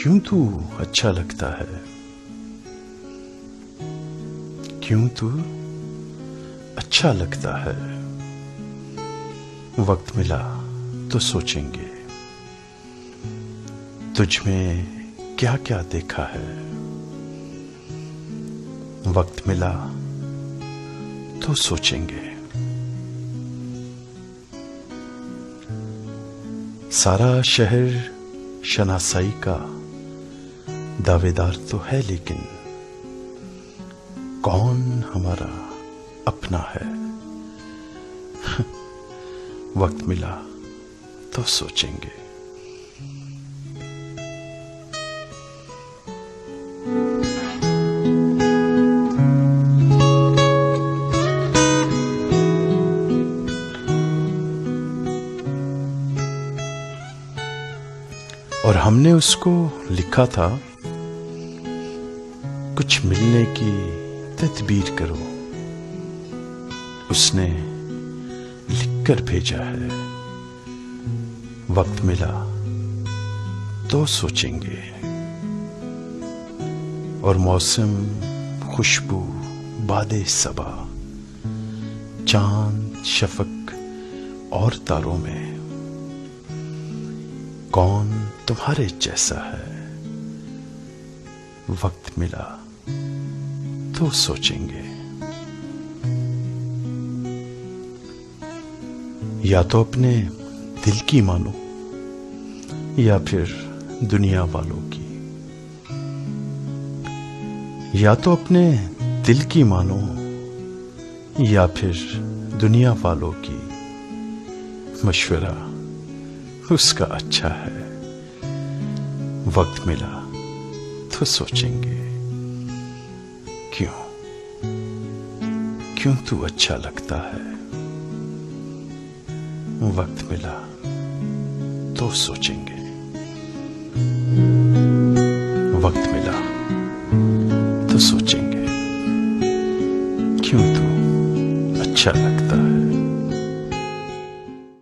क्यों तू अच्छा लगता है, क्यों तू अच्छा लगता है। वक्त मिला तो सोचेंगे तुझ में क्या क्या देखा है। वक्त मिला तो सोचेंगे। सारा शहर शनासाई का दावेदार तो है, लेकिन कौन हमारा अपना है। वक्त मिला तो सोचेंगे। और हमने उसको लिखा था, कुछ मिलने की तदबीर करो। उसने लिखकर भेजा है, वक्त मिला तो सोचेंगे। और मौसम, खुशबू, बादे सबा, चांद, शफक और तारों में कौन तुम्हारे जैसा है। वक्त मिला तो सोचेंगे। या तो अपने दिल की मानो या फिर दुनिया वालों की। या तो अपने दिल की मानो या फिर दुनिया वालों की। मशवरा उसका अच्छा है। वक्त मिला तो सोचेंगे। क्यों तू अच्छा लगता है। वक्त मिला तो सोचेंगे। वक्त मिला तो सोचेंगे। क्यों तू अच्छा लगता है।